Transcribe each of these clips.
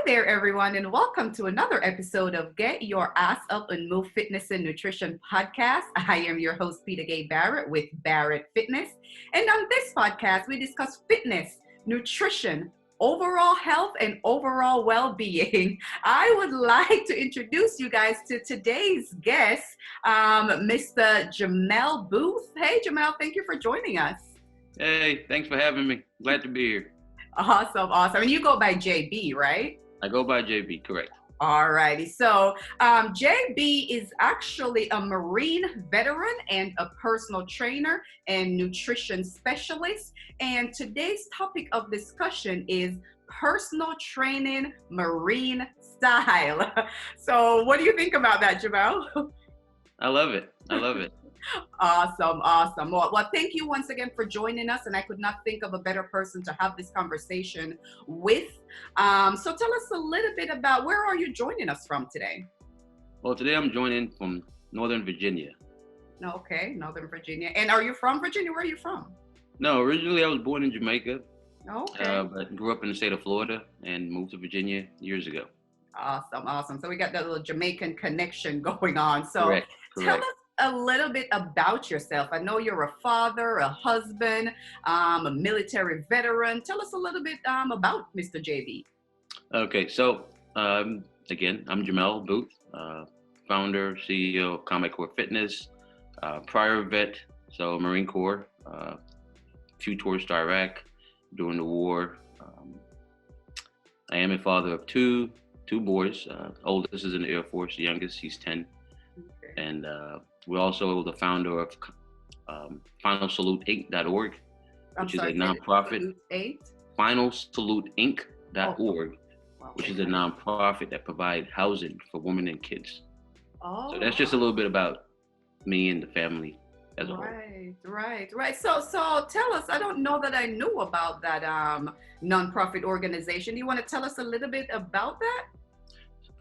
there, everyone, and welcome to another episode of Get Your Ass Up and Move Fitness and Nutrition podcast. I am your host, Peta Gay Barrett with Barrett Fitness. And on this podcast, we discuss fitness, nutrition, overall health, and overall well-being. I would like to introduce you guys to today's guest, Mr. Jammel Boothe. Hey, Jammel, thank you for joining us. Hey, thanks for having me. Glad to be here. Awesome. And you go by JB, right? I go by JB, correct. All righty. So JB is actually a Marine veteran and a personal trainer and nutrition specialist. And today's topic of discussion is personal training Marine style. So what do you think about that, Jammel? I love it. Awesome. Well, thank you once again for joining us. And I could not think of a better person to have this conversation with. So tell us a little bit about where are you joining us from today? Well, today I'm joining from Northern Virginia. Okay, Northern Virginia. And are you from Virginia? Where are you from? No, originally I was born in Jamaica. Okay. But grew up in the state of Florida and moved to Virginia years ago. Awesome. So we got that little Jamaican connection going on. So Correct. Tell us a little bit about yourself. I know you're a father, a husband, a military veteran. Tell us a little bit about Mr. JB. Okay, so again, I'm Jammel Boothe, founder, CEO of Peta Gay Fitness, prior vet, so Marine Corps, few tours to Iraq during the war. I am a father of two boys. Oldest is in the Air Force, the youngest, he's 10. Okay. And we're also the founder of FinalSaluteInc.org, which is a nonprofit. FinalSaluteInc.org, which is a nonprofit that provides housing for women and kids. Oh. So that's just a little bit about me and the family as a whole. Right. So tell us, I don't know that I knew about that nonprofit organization. Do you want to tell us a little bit about that?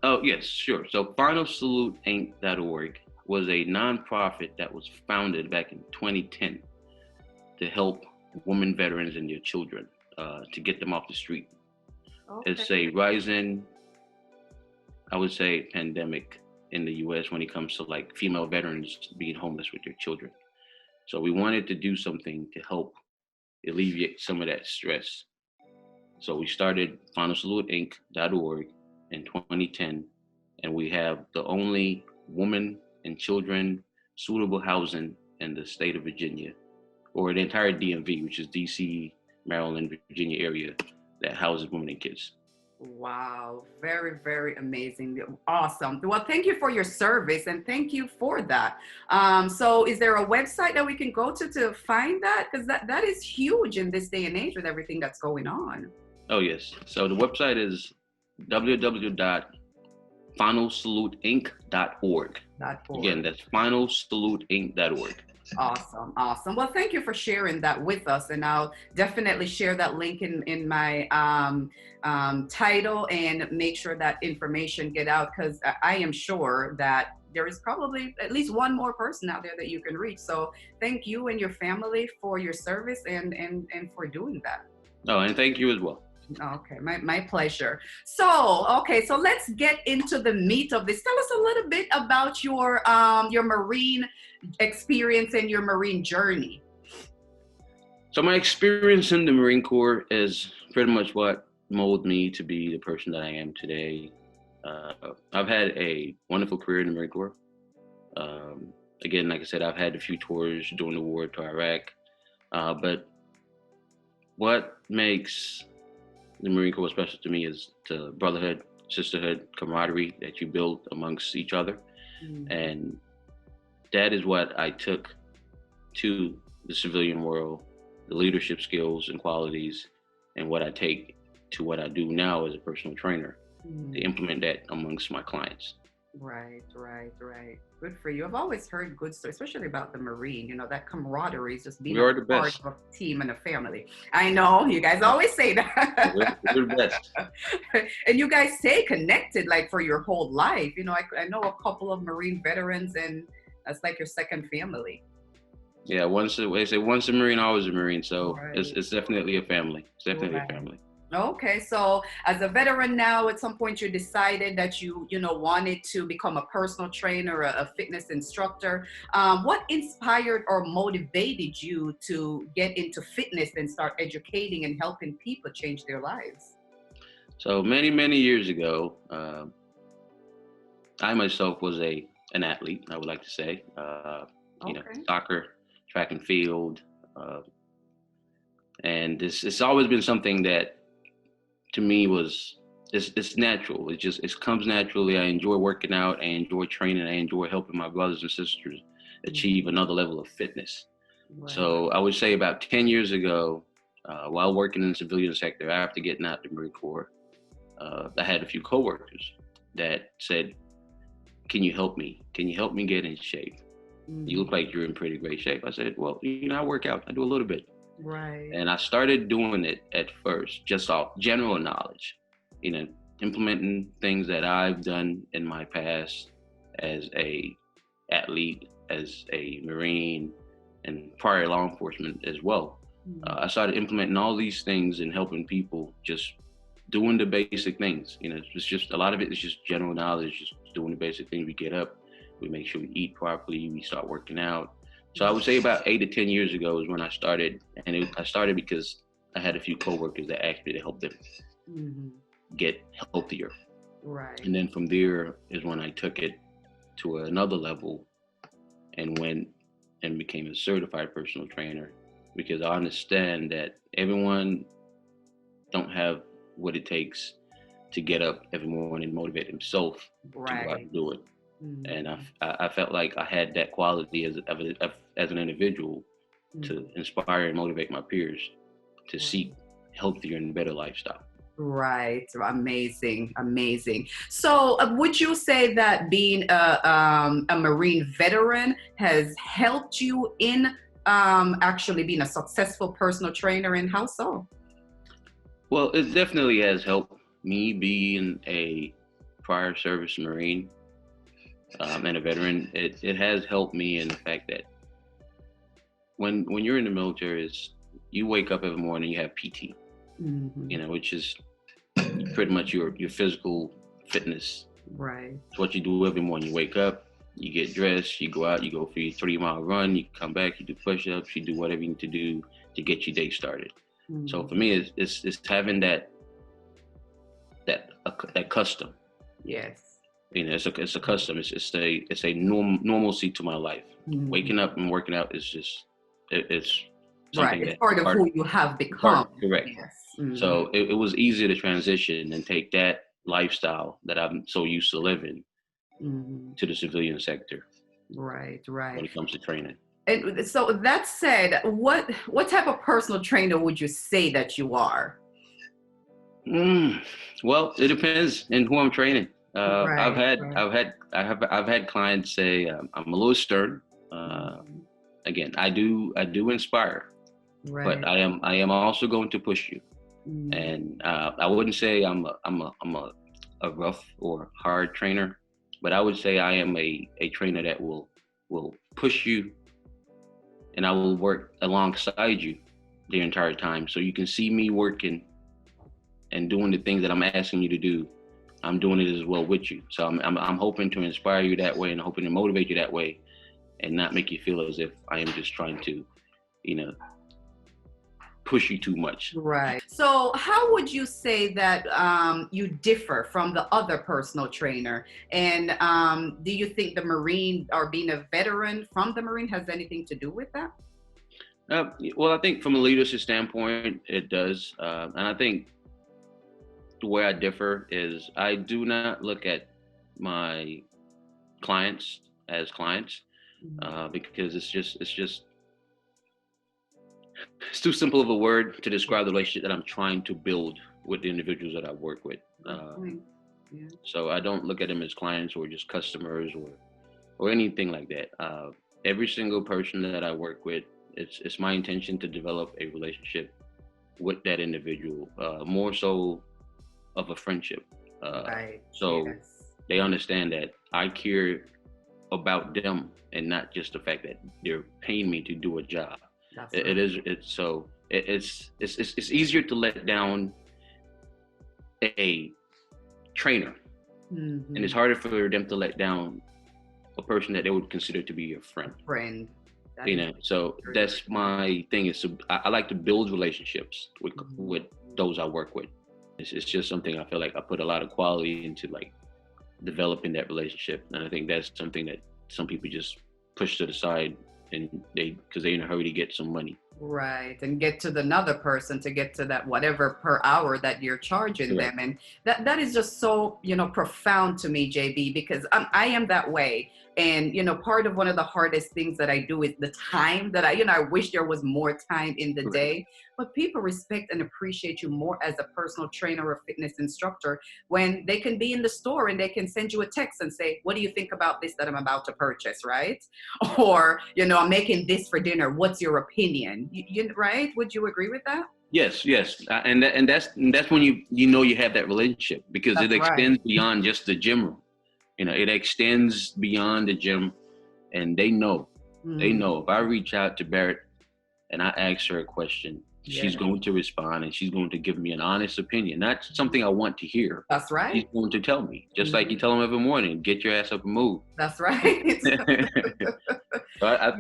Oh, yes, sure. So FinalSaluteInc.org was a nonprofit that was founded back in 2010 to help women veterans and their children to get them off the street. Okay. It's a rising, I would say, pandemic in the U.S. when it comes to like female veterans being homeless with their children. So we wanted to do something to help alleviate some of that stress. So we started FinalSaluteInc.org in 2010, and we have the only women and children suitable housing in the state of Virginia, or the entire DMV, which is DC, Maryland, Virginia area, that houses women and kids. Wow, very, very amazing. Awesome. Well, thank you for your service and thank you for that. So is there a website that we can go to find that? Because that is huge in this day and age with everything that's going on. Oh, yes. So the website is www.FinalSaluteInc.org. Again, that's FinalSaluteInc.org. Awesome. Well, thank you for sharing that with us. And I'll definitely share that link in my title and make sure that information get out, because I am sure that there is probably at least one more person out there that you can reach. So thank you and your family for your service and for doing that. Oh, and thank you as well. Okay, my pleasure. So let's get into the meat of this. Tell us a little bit about your Marine experience and your Marine journey. So my experience in the Marine Corps is pretty much what molded me to be the person that I am today. I've had a wonderful career in the Marine Corps. Again, like I said, I've had a few tours during the war to Iraq. But what makes the Marine Corps special to me is the brotherhood, sisterhood, camaraderie that you build amongst each other. Mm-hmm. And that is what I took to the civilian world, the leadership skills and qualities, and what I take to what I do now as a personal trainer, to implement that amongst my clients. Right. Good for you. I've always heard good stories, especially about the Marine, that camaraderie is just being We are the part best. of a team and a family. I know, you guys always say that. We're the best. And you guys stay connected like for your whole life. I know a couple of Marine veterans and that's like your second family. Yeah, once a Marine, always a Marine. So Right. it's definitely a family. It's definitely Right. a family. Okay, so as a veteran now, at some point you decided that you wanted to become a personal trainer, a fitness instructor. What inspired or motivated you to get into fitness and start educating and helping people change their lives? So many, many years ago, I myself was an athlete, I would like to say. Okay. Soccer, track and field, and this it's always been something that to me was it's natural. It comes naturally. I enjoy working out. I enjoy training. I enjoy helping my brothers and sisters achieve another level of fitness. Right. So I would say about 10 years ago, while working in the civilian sector, after getting out the Marine Corps, I had a few coworkers that said, "Can you help me? Can you help me get in shape? You look like you're in pretty great shape." I said, "Well, I work out. I do a little bit." Right. And I started doing it at first, just off general knowledge, implementing things that I've done in my past as a athlete, as a Marine, and prior law enforcement as well. I started implementing all these things and helping people, just doing the basic things. It's just a lot of it is just general knowledge, just doing the basic things. We get up, we make sure we eat properly, we start working out. So I would say about 8 to 10 years ago is when I started, and I started because I had a few coworkers that asked me to help them get healthier. Right. And then from there is when I took it to another level and went and became a certified personal trainer, because I understand that everyone don't have what it takes to get up every morning and motivate themselves to go out and do it. And I felt like I had that quality as an individual to inspire and motivate my peers to seek healthier and better lifestyle. Right. Amazing. Amazing. So would you say that being a Marine veteran has helped you in actually being a successful personal trainer, and how so? Well, it definitely has helped me being a prior service Marine and a veteran. It has helped me in the fact that when you're in the military, you wake up every morning, you have PT, which is pretty much your physical fitness. Right. It's what you do every morning. You wake up, you get dressed, you go out, you go for your 3-mile run, you come back, you do push-ups, you do whatever you need to do to get your day started. So for me, it's having that custom. Yes. It's a custom. It's a normalcy to my life. Waking up and working out is just it's something right. It's part of who you have become. Correct. Yes. So it was easy to transition and take that lifestyle that I'm so used to living to the civilian sector. Right. When it comes to training. And so that said, what type of personal trainer would you say that you are? Well, it depends on who I'm training. I've Right. had clients say I'm a little stern. Again, I do inspire, Right. but I am also going to push you. And I wouldn't say I'm a rough or hard trainer, but I would say I am a trainer that will push you, and I will work alongside you the entire time. So you can see me working and doing the things that I'm asking you to do. I'm doing it as well with you. So I'm hoping to inspire you that way and hoping to motivate you that way, and not make you feel as if I am just trying to, push you too much. Right. So how would you say that you differ from the other personal trainer? And do you think the Marine or being a veteran from the Marine has anything to do with that? Well, I think from a leadership standpoint, it does. And I think the way I differ is I do not look at my clients as clients because it's too simple of a word to describe the relationship that I'm trying to build with the individuals that I work with. So I don't look at them as clients or just customers or anything like that. Every single person that I work with, it's my intention to develop a relationship with that individual, more so of a friendship. So they understand that I care about them and not just the fact that they're paying me to do a job. It's easier to let down a trainer, and it's harder for them to let down a person that they would consider to be a friend. Friend. So that's my thing. Is I like to build relationships with those I work with. It's just something I feel like I put a lot of quality into, like developing that relationship, and I think that's something that some people just push to the side, and because they're in a hurry to get some money. Right, and get to another person to get to that whatever per hour that you're charging them, and that is just so profound to me, JB, because I am that way, and part of one of the hardest things that I do is the time that I wish there was more time in the day, but people respect and appreciate you more as a personal trainer or fitness instructor when they can be in the store and they can send you a text and say, what do you think about this that I'm about to purchase, right? Or I'm making this for dinner, what's your opinion? Right? Would you agree with that? Yes, and that's when you have that relationship, because it extends beyond just the gym room. It extends beyond the gym, and they know if I reach out to Barrett and I ask her a question, she's going to respond, and she's going to give me an honest opinion, not something I want to hear. That's right. She's going to tell me, just like you tell them every morning, get your ass up and move. That's right. So I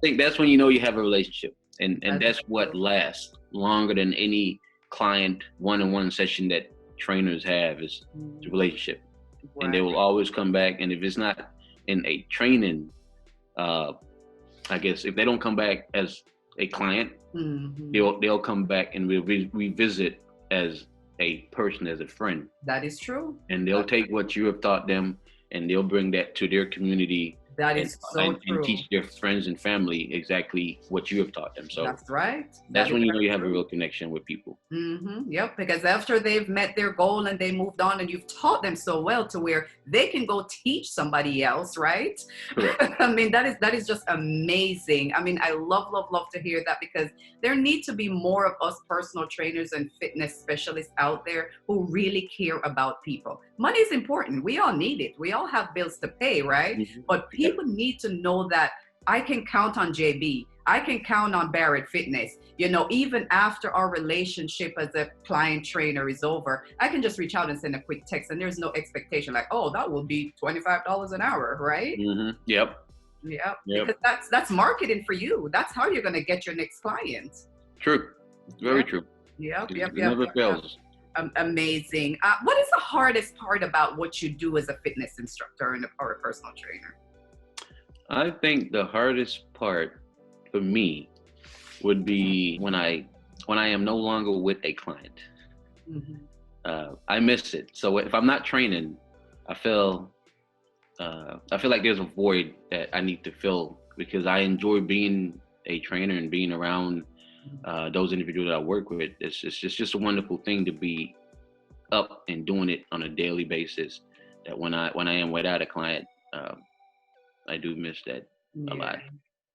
think that's when you have a relationship, and that's what lasts longer than any client one-on-one session that trainers have, is the relationship. Right. And they will always come back, and if it's not in a training, I guess if they don't come back as a client, they'll come back and we'll revisit as a person, as a friend. That is true. And they'll take what you have taught them, and they'll bring that to their community. That is so true. And teach their friends and family exactly what you have taught them. So that's right. That's when you have a real connection with people. Yep, because after they've met their goal and they moved on, and you've taught them so well to where they can go teach somebody else, right? I mean, that is just amazing. I mean, I love to hear that, because there need to be more of us personal trainers and fitness specialists out there who really care about people. Money is important. We all need it. We all have bills to pay, right? But people need to know that I can count on JB. I can count on Barrett Fitness. Even after our relationship as a client trainer is over, I can just reach out and send a quick text, and there's no expectation like, oh, that will be $25 an hour, right? Yep. Because that's marketing for you. That's how you're going to get your next client. True. Very true. Yep. It never fails. Amazing. What is the hardest part about what you do as a fitness instructor or a personal trainer? I think the hardest part for me would be when I am no longer with a client. I miss it. So if I'm not training, I feel like there's a void that I need to fill, because I enjoy being a trainer and being around those individuals that I work with. It's just a wonderful thing to be up and doing it on a daily basis. That when I am without a client, I do miss that a lot.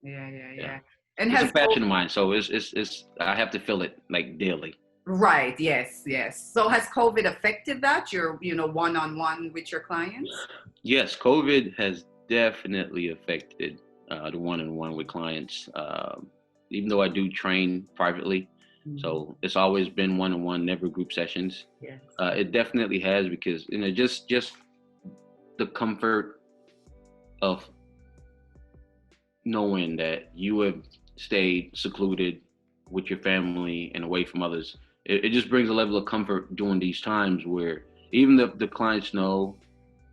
Yeah. And it's a passion of mine, so it's I have to feel it like daily. Right. Yes. So has COVID affected that? Your one-on-one with your clients? Yes, COVID has definitely affected the one-on-one with clients. Even though I do train privately, so it's always been one-on-one, never group sessions. Yes. It definitely has, because just the comfort of knowing that you have stayed secluded with your family and away from others. It just brings a level of comfort during these times where even the clients know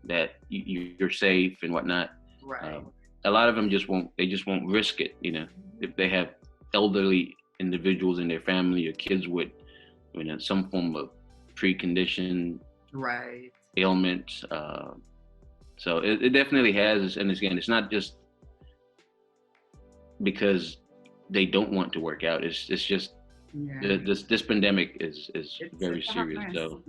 that you're safe and whatnot. Right. A lot of them just won't risk it. If they have elderly individuals in their family or kids with some form of precondition, right, ailments. So it definitely has, and again, it's not just because they don't want to work out. It's just this pandemic is very serious. So,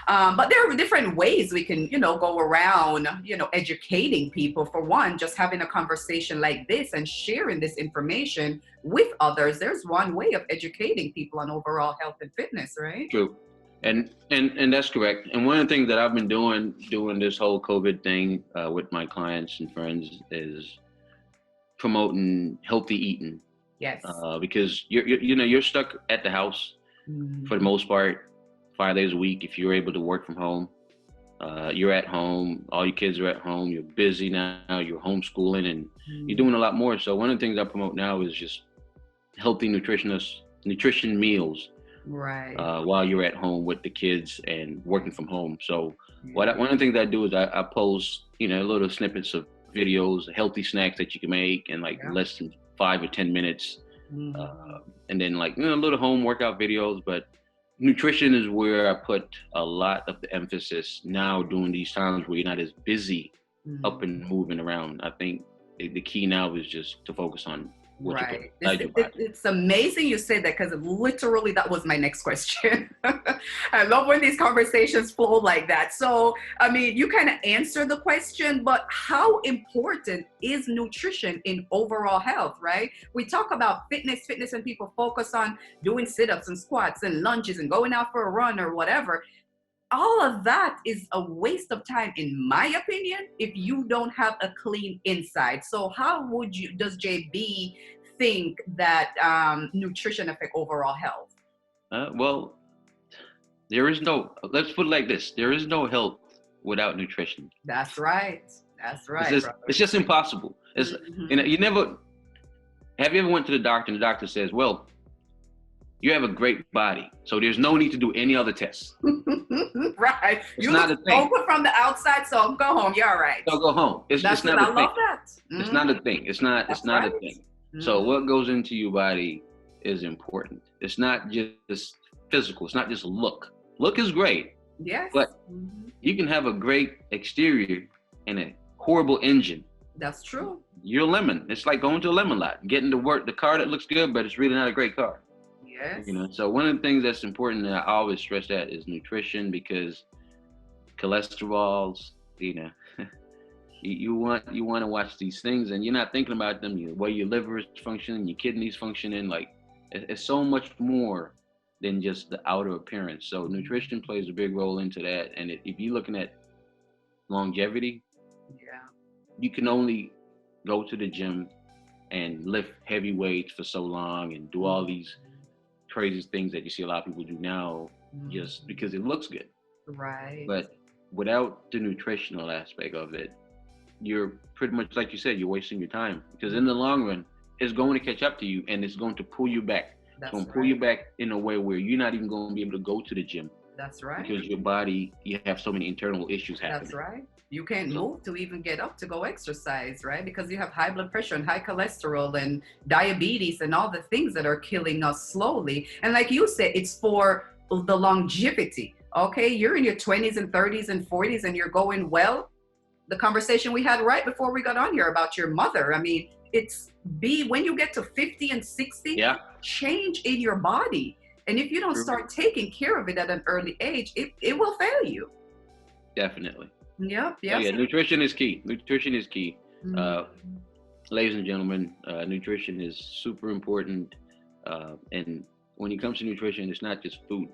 but there are different ways we can go around educating people. For one, just having a conversation like this and sharing this information with others. There's one way of educating people on overall health and fitness, right? True. And that's correct. And one of the things that I've been doing this whole COVID thing with my clients and friends is promoting healthy eating. Yes. Because you're stuck at the house for the most part 5 days a week. If you're able to work from home, you're at home, all your kids are at home, you're busy now, you're homeschooling, and you're doing a lot more. So one of the things I promote now is just healthy nutrition meals Right. while you're at home with the kids and working from home. So one of the things I do is I post, little snippets of videos, healthy snacks that you can make in like less than 5 or 10 minutes. And then like, little home workout videos, but nutrition is where I put a lot of the emphasis now during these times where you're not as busy up and moving around. I think the key now is just to focus on what you put inside your body. It's amazing you say that, because literally that was my next question. I love when these conversations flow like that. So, I mean, you kind of answer the question, but how important is nutrition in overall health, right? We talk about fitness, and people focus on doing sit-ups and squats and lunges and going out for a run or whatever. All of that is a waste of time, in my opinion, if you don't have a clean inside. So how does JB think that nutrition affect overall health? Well, let's put it like this. There is no health without nutrition. That's right. It's just impossible. Have you ever went to the doctor and the doctor says, well, you have a great body, so there's no need to do any other tests. Right. You look open from the outside, so go home. You're all right. So go home. It's not a thing. I love that. It's not a thing. It's not a thing. So what goes into your body is important. It's not just physical. It's not just look. Look is great. Yes. But you can have a great exterior and a horrible engine. That's true. You're a lemon. It's like going to a lemon lot, getting to work the car that looks good, but it's really not a great car. Yes. So one of the things that's important, and I always stress that, is nutrition, because cholesterols, you want to watch these things and you're not thinking about them. The way your liver is functioning, your kidneys functioning, like it's so much more than just the outer appearance. So nutrition plays a big role into that. And if you're looking at longevity, you can only go to the gym and lift heavy weights for so long and do all these crazy things that you see a lot of people do now just because it looks good. Right. But without the nutritional aspect of it, you're pretty much, like you said, you're wasting your time, because in the long run, it's going to catch up to you and it's going to pull you back. It's going to pull you back in a way where you're not even going to be able to go to the gym. That's right. Because your body, you have so many internal issues happening. That's right. You can't move to even get up to go exercise, right? Because you have high blood pressure and high cholesterol and diabetes and all the things that are killing us slowly. And like you said, it's for the longevity. Okay, you're in your 20s and 30s and 40s and you're going well. The conversation we had right before we got on here about your mother. I mean, when you get to 50 and 60, change in your body. And if you don't start taking care of it at an early age, it will fail you. Definitely. Yep. Oh, yeah, nutrition is key. Ladies and gentlemen, nutrition is super important. And when it comes to nutrition, it's not just food.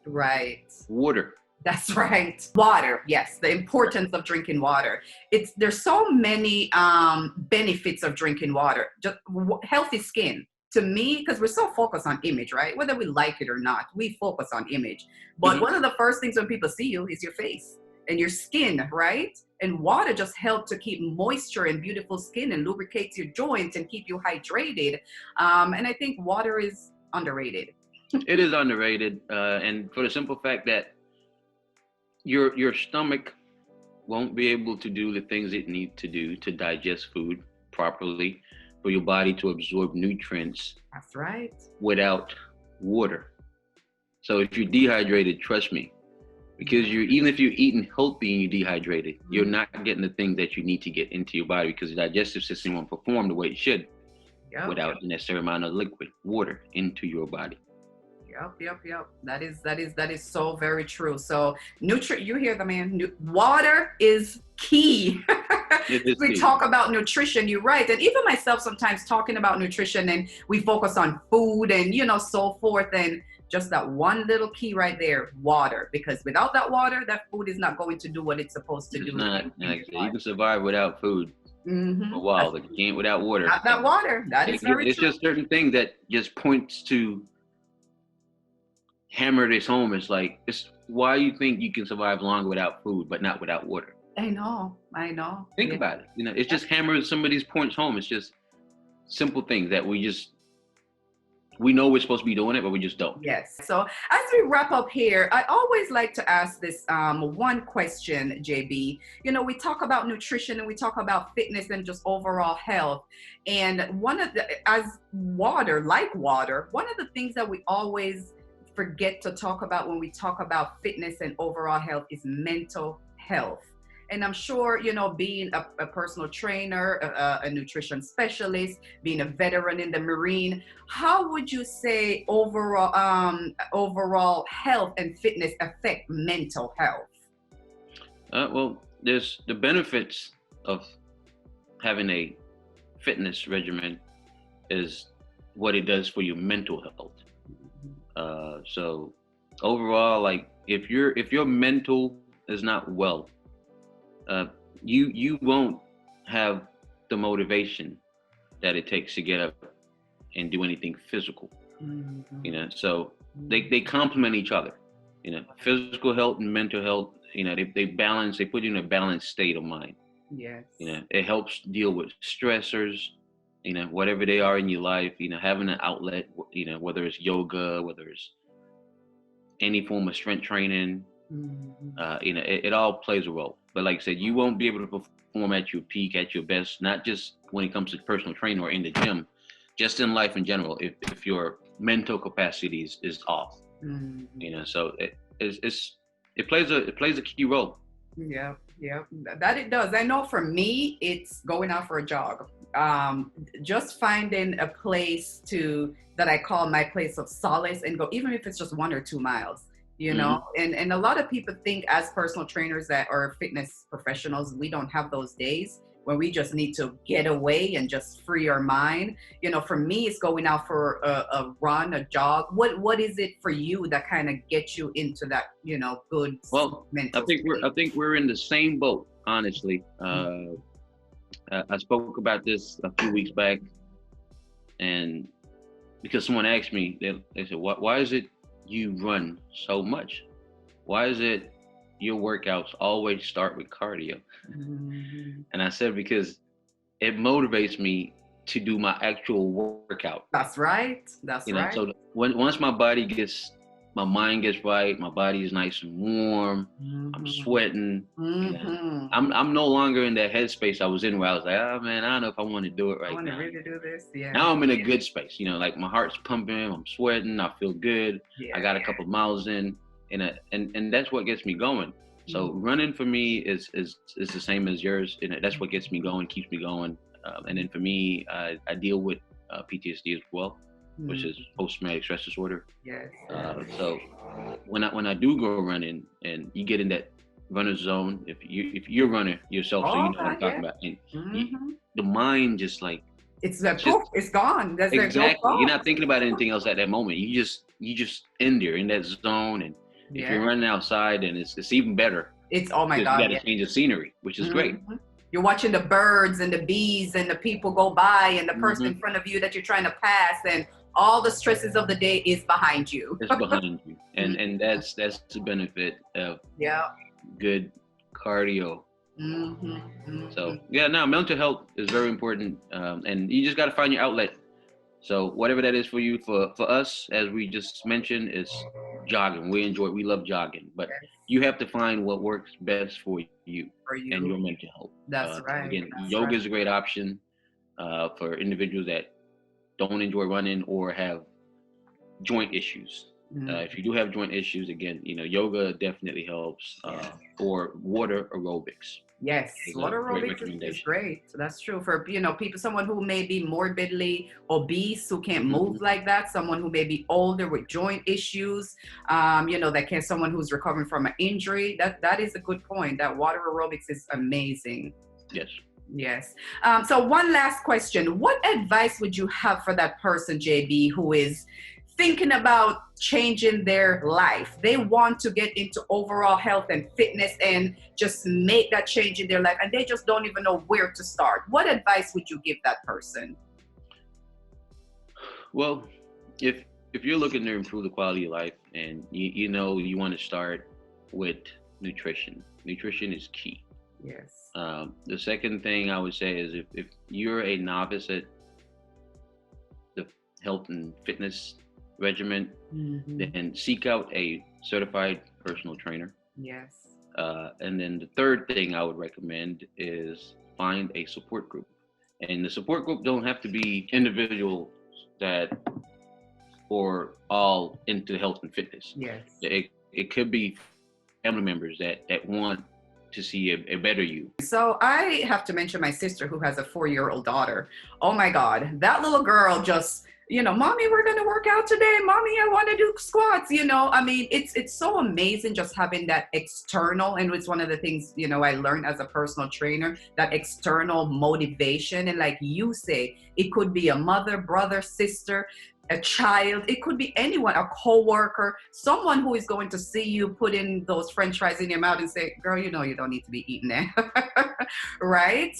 Right. Water. That's right. Water. Yes. The importance of drinking water. There's so many benefits of drinking water. Just healthy skin. To me, because we're so focused on image, right? Whether we like it or not, we focus on image. But one of the first things when people see you is your face and your skin, right? And water just helps to keep moisture and beautiful skin and lubricates your joints and keep you hydrated. And I think water is underrated. It is underrated. And for the simple fact that your stomach won't be able to do the things it needs to do to digest food properly, for your body to absorb nutrients. That's right. Without water. So if you're dehydrated, trust me, because even if you're eating healthy and you're dehydrated, you're not getting the things that you need to get into your body, because the digestive system won't perform the way it should without the necessary amount of liquid water into your body. Yep. That is so very true. So you hear the man, water is key. We talk about nutrition, you're right. And even myself sometimes talking about nutrition, and we focus on food and, so forth. And just that one little key right there, water. Because without that water, that food is not going to do what it's supposed to do. You can survive without food for a while, but you can't without water. Not that water. That is very true. It's just certain things that just points to hammer this home. It's like, it's why you think you can survive longer without food, but not without water. I know. Think about it. It's just hammering some of these points home. It's just simple things that we know we're supposed to be doing it, but we just don't. Yes. So as we wrap up here, I always like to ask this one question, JB. We talk about nutrition and we talk about fitness and just overall health. And one of the one of the things that we always forget to talk about when we talk about fitness and overall health is mental health. And I'm sure, being a personal trainer, a nutrition specialist, being a veteran in the Marine, how would you say overall health and fitness affect mental health? Well, there's the benefits of having a fitness regimen is what it does for your mental health. So overall, like if your mental is not well, you won't have the motivation that it takes to get up and do anything physical. Mm-hmm. So they complement each other. Physical health and mental health. They balance. They put you in a balanced state of mind. Yes. It helps deal with stressors. Whatever they are in your life. Having an outlet. Whether it's yoga, whether it's any form of strength training. Mm-hmm. It all plays a role. But like I said, you won't be able to perform at your peak, at your best, not just when it comes to personal training or in the gym, just in life in general, if your mental capacity is off. Mm-hmm. So it plays a key role. Yeah, that it does. I know for me, it's going out for a jog. Just finding a place that I call my place of solace and go, even if it's just 1 or 2 miles. And a lot of people think as personal trainers that are fitness professionals, we don't have those days when we just need to get away and just free our mind. For me, it's going out for a run, a jog. What is it for you that kind of gets you into that, good mental state? I think we're in the same boat, honestly. I spoke about this a few weeks back, and because someone asked me, they said, why is it you run so much? Why is it your workouts always start with cardio? Mm-hmm. And I said, because it motivates me to do my actual workout. That's right. Right. So once my mind gets right, my body is nice and warm. Mm-hmm. I'm sweating. Mm-hmm. I'm no longer in that headspace I was in where I was like, oh man, I don't know if I want to do it right now. I want to really do this. Yeah. Now I'm in a good space. Like my heart's pumping, I'm sweating, I feel good. Yeah. I got a couple of miles in, and that's what gets me going. So running for me is the same as yours. That's what gets me going, keeps me going. And then for me, I deal with PTSD as well, which is post-traumatic stress disorder. Yes. So when I do go running, and you get in that runner zone, if you're a runner yourself, so you know what I'm talking about. And the mind just like it's gone. That's exactly. You're not thinking about anything else at that moment. You just in there in that zone, and if you're running outside, then it's even better. It's oh my God. You got to change the scenery, which is great. You're watching the birds and the bees and the people go by and the person in front of you that you're trying to pass, and all the stresses of the day is behind you. It's behind you, and that's the benefit of good cardio. So mental health is very important, and you just got to find your outlet. So whatever that is for you, for us, as we just mentioned, is jogging. We love jogging, but you have to find what works best for you and your mental health. That's right. Again, yoga is a great option for individuals that don't enjoy running or have joint issues. If you do have joint issues, again, yoga definitely helps, or water aerobics. Yes, water aerobics is great. So that's true for people, someone who may be morbidly obese, who can't move like that, someone who may be older with joint issues, someone who's recovering from an injury. That is a good point. That water aerobics is amazing. Yes. So one last question. What advice would you have for that person, JB, who is thinking about changing their life? They want to get into overall health and fitness and just make that change in their life, and they just don't even know where to start. What advice would you give that person? Well, if if you're looking to improve the quality of life, and you know you want to start with nutrition. Nutrition is key. Yes. The second thing I would say is if you're a novice at the health and fitness regimen, then seek out a certified personal trainer. Yes. And then the third thing I would recommend is find a support group. And the support group don't have to be individuals that are all into health and fitness. Yes. It could be family members that want to see a better you. So I have to mention my sister who has a 4-year-old daughter. Oh my God, that little girl just, mommy, we're going to work out today. Mommy, I want to do squats. I mean, it's so amazing just having that external. And it's one of the things, I learned as a personal trainer, that external motivation. And like you say, it could be a mother, brother, sister, a child, it could be anyone, a coworker, someone who is going to see you put in those French fries in your mouth and say, girl, you don't need to be eating that. Right?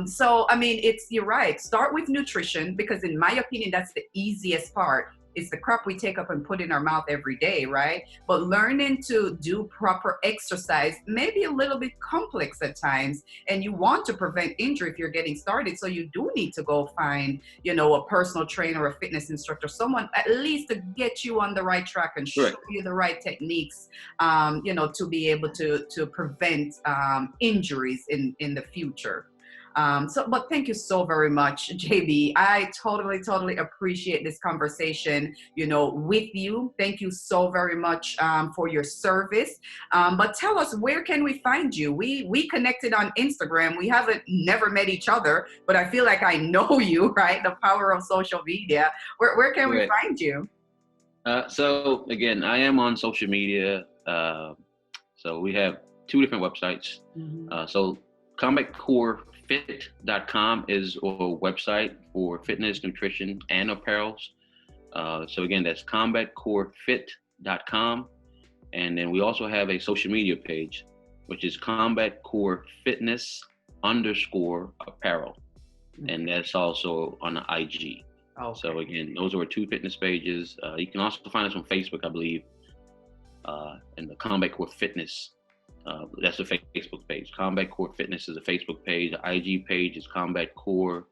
So, I mean, you're right. Start with nutrition, because in my opinion, that's the easiest part. It's the crap we take up and put in our mouth every day, right? But learning to do proper exercise may be a little bit complex at times, and you want to prevent injury if you're getting started. So you do need to go find, a personal trainer, a fitness instructor, someone at least to get you on the right track and show you the right techniques, to be able to prevent injuries in the future. But thank you so very much, JB. I totally appreciate this conversation, with you. Thank you so very much for your service. But tell us, where can we find you? We connected on Instagram. We haven't never met each other, but I feel like I know you, right? The power of social media. Where can we find you? So again, I am on social media. So we have 2 different websites. So CombatCoreFit.com is our website for fitness, nutrition, and apparels. So again, that's CombatCoreFit.com. And then we also have a social media page, which is CombatCoreFitness_apparel. And that's also on the IG. Okay. So again, those are 2 fitness pages. You can also find us on Facebook, I believe, and the Combat Core Fitness. That's the Facebook page. Combat Core Fitness is a Facebook page. The IG page is Combat Core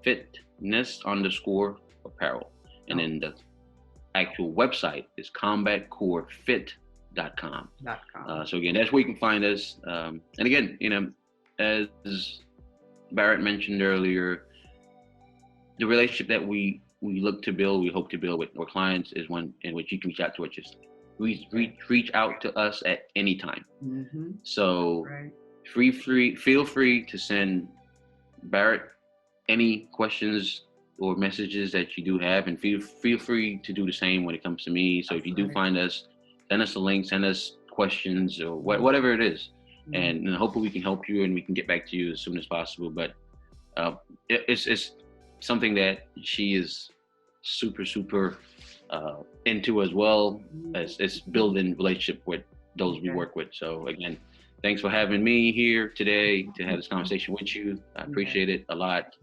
Fitness_apparel. And then the actual website is CombatCoreFit.com. So again, that's where you can find us. And again, as Barrett mentioned earlier, the relationship that we look to build, we hope to build with our clients is one in which you can reach out to us. Just reach out to us at any time. So feel free to send Barrett any questions or messages that you do have, and feel free to do the same when it comes to me. So if you do find us, send us a link, send us questions or whatever it is, and hopefully we can help you and we can get back to you as soon as possible. But it's something that she is super into as well, as it's building relationship with those we work with. So again, thanks for having me here today to have this conversation with you. I appreciate it a lot.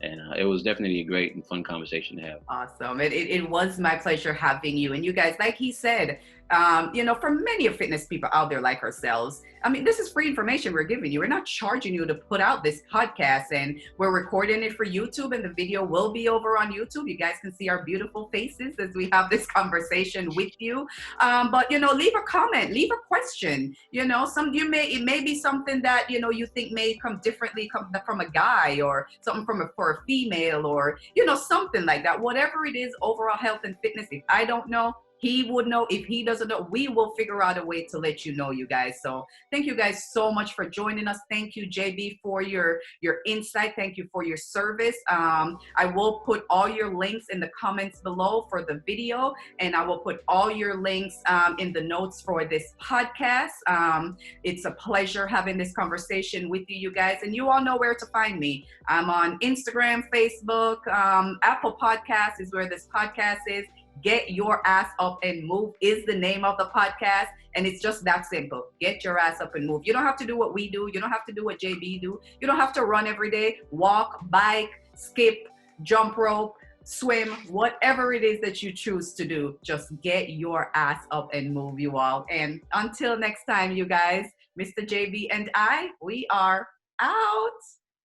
And it was definitely a great and fun conversation to have. Awesome. It was my pleasure having you. And you guys, like he said, for many of fitness people out there like ourselves, I mean, this is free information we're giving you. We're not charging you to put out this podcast, and we're recording it for YouTube, and the video will be over on YouTube. You guys can see our beautiful faces as we have this conversation with you. But, leave a comment, leave a question. It may be something that, you think may come differently from a guy, or something for a female, or, something like that. Whatever it is, overall health and fitness, if I don't know, he would know. If he doesn't know, we will figure out a way to let you know, you guys. So thank you guys so much for joining us. Thank you, JB, for your insight. Thank you for your service. I will put all your links in the comments below for the video, and I will put all your links in the notes for this podcast. It's a pleasure having this conversation with you guys, and you all know where to find me. I'm on Instagram, Facebook, Apple Podcasts is where this podcast is. Get Your Ass Up and Move is the name of the podcast, and it's just that simple. Get your ass up and move. You don't have to do what we do. You don't have to do what JB do. You don't have to run every day. Walk, bike, skip, jump rope, swim, whatever it is that you choose to do, just get your ass up and move, you all. And until next time, you guys, Mr. JB and I, we are out.